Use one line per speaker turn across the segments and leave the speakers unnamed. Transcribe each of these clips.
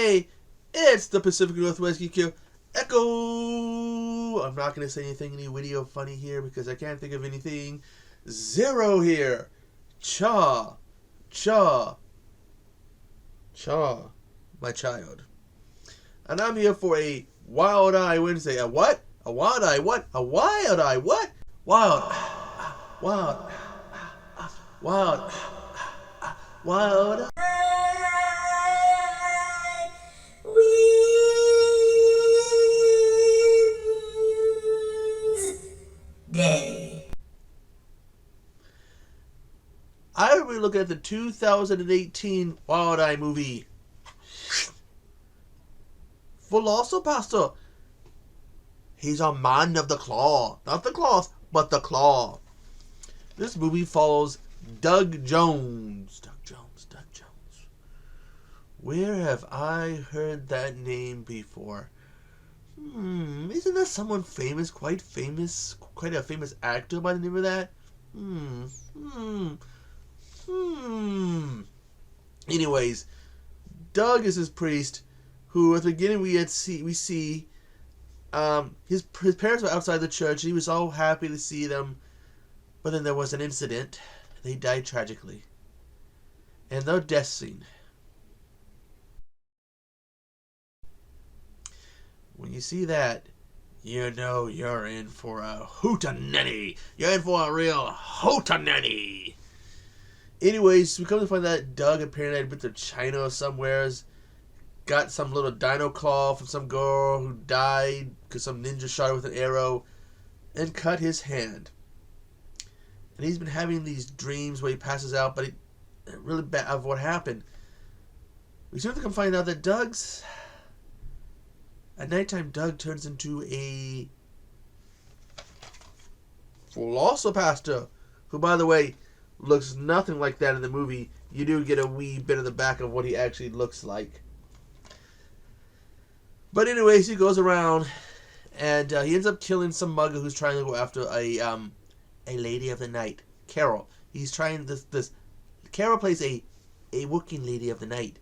Hey, it's the Pacific Northwest Geek Echo. I'm not going to say any witty or funny here because I can't think of anything. Zero here. Cha. My child. And I'm here for a Wildeye Wednesday. A what? A Wildeye what? A Wildeye what? Wild.
Wednesday.
I will be looking at the 2018 Wildeye movie. VelociPastor. He's a man of the claw. Not the cloth, but the claw. This movie follows Doug Jones. Doug Jones. Where have I heard that name before? Isn't that someone famous? Quite a famous actor by the name of that? Anyways, Doug is his priest, who at the beginning we see his parents were outside the church. And he was all happy to see them, but then there was an incident. They died tragically, and their death scene. When you see that, you know you're in for a hootenanny. You're in for a real hootenanny. Anyways, we come to find that Doug apparently had been to China or somewheres, got some little dino claw from some girl who died because some ninja shot her with an arrow, and cut his hand. And he's been having these dreams where he passes out, but really bad of what happened. We soon come find out that at nighttime, Doug turns into a VelociPastor, who, by the way, looks nothing like that in the movie. You do get a wee bit of the back of what he actually looks like. But anyways, he goes around, and he ends up killing some mugger who's trying to go after a lady of the night, Carol. He's trying this. Carol plays a working lady of the night,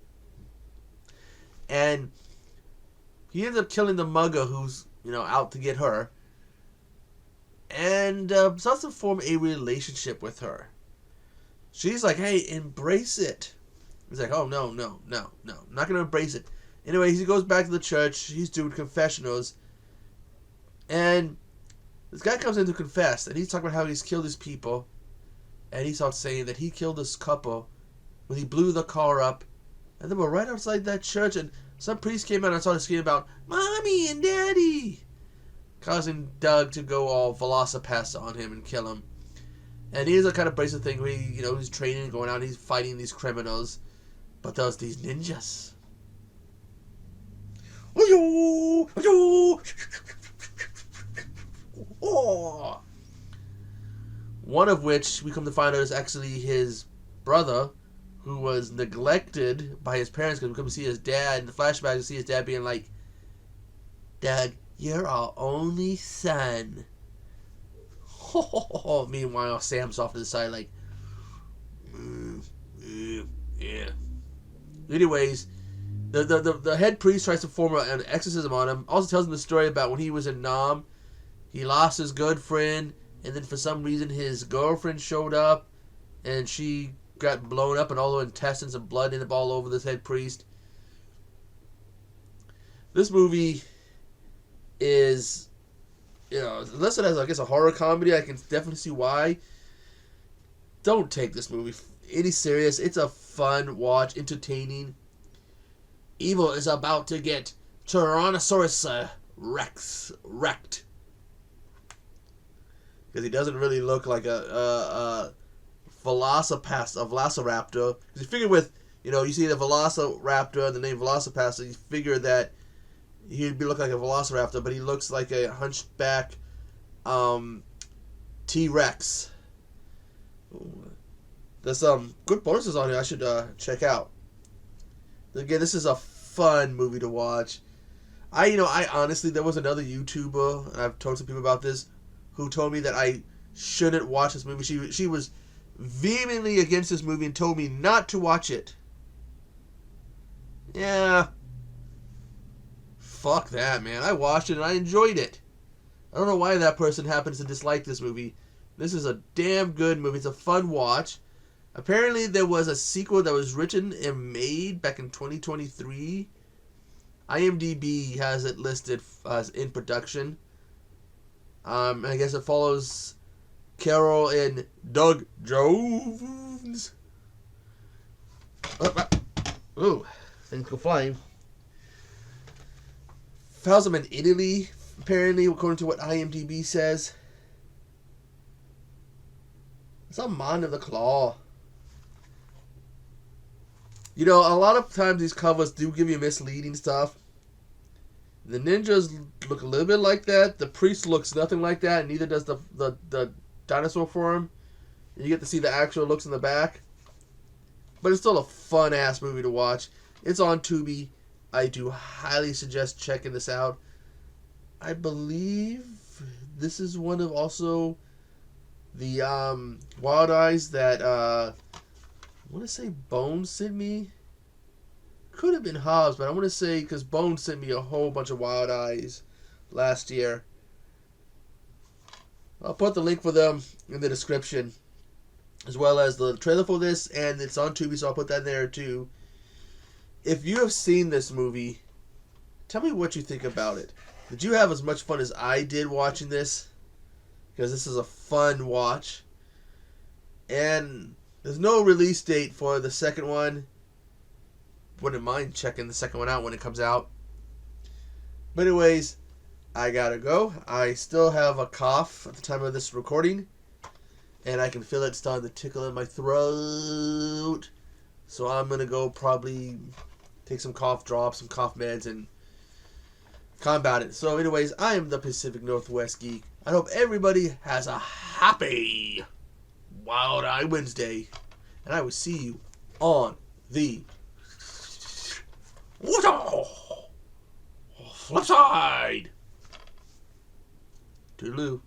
and he ends up killing the mugger who's, out to get her. And starts to form a relationship with her. She's like, hey, embrace it. He's like, oh, no. I'm not going to embrace it. Anyway, he goes back to the church. He's doing confessionals. And this guy comes in to confess. And he's talking about how he's killed his people. And he starts saying that he killed this couple when he blew the car up. And they were right outside that church. And some priest came out and started screaming about Mommy and Daddy, causing Doug to go all VelociPastor on him and kill him. And he is a kind of bracelet thing where he's training and going out and he's fighting these criminals. But there's these ninjas. One of which we come to find out is actually his brother, who was neglected by his parents, because we come to see his dad in the flashback. We see his dad being like, Doug, you're our only son. Meanwhile, Sam's off to the side like, yeah. Anyways, the head priest tries to perform an exorcism on him. Also tells him the story about when he was in Nam. He lost his good friend, and then for some reason his girlfriend showed up, and she got blown up, and all the intestines and blood ended up all over this head priest. This movie is, unless it has, I guess, a horror comedy, I can definitely see why. Don't take this movie any serious. It's a fun watch, entertaining. Evil is about to get Tyrannosaurus wrecked. Because he doesn't really look like a Velociraptor. Because you figure with, you see the Velociraptor and the name VelociPastor, you figure that he'd look like a Velociraptor, but he looks like a hunchback T-Rex. There's some good bonuses on here I should check out. Again, this is a fun movie to watch. I honestly, there was another YouTuber, and I've told some people about this, who told me that I shouldn't watch this movie. She was vehemently against this movie and told me not to watch it. Yeah, fuck that, man. I watched it and I enjoyed it. I don't know why that person happens to dislike this movie. This is a damn good movie. It's a fun watch. Apparently, there was a sequel that was written and made back in 2023. IMDb has it listed as in production. I guess it follows Carol and Doug Jones. Ooh, things go flying. Follows them in Italy, apparently, according to what IMDb says. It's a Man of the Claw. You know, a lot of times these covers do give you misleading stuff. The ninjas look a little bit like that. The priest looks nothing like that. Neither does the dinosaur form. You get to see the actual looks in the back. But it's still a fun-ass movie to watch. It's on Tubi. I do highly suggest checking this out. I believe this is one of also the Wildeyes that I want to say Bones sent me. Could have been Hobbs, but I want to say because Bones sent me a whole bunch of Wildeyes last year. I'll put the link for them in the description, as well as the trailer for this, and it's on Tubi, so I'll put that there too. If you have seen this movie, tell me what you think about it. Did you have as much fun as I did watching this? Because this is a fun watch. And there's no release date for the second one. Wouldn't mind checking the second one out when it comes out. But anyways, I gotta go. I still have a cough at the time of this recording. And I can feel it starting to tickle in my throat. So I'm gonna go probably take some cough drops, some cough meds, and combat it. So anyways, I am the Pacific Northwest Geek. I hope everybody has a happy Wildeye Wednesday. And I will see you on the flip side. Toodaloo.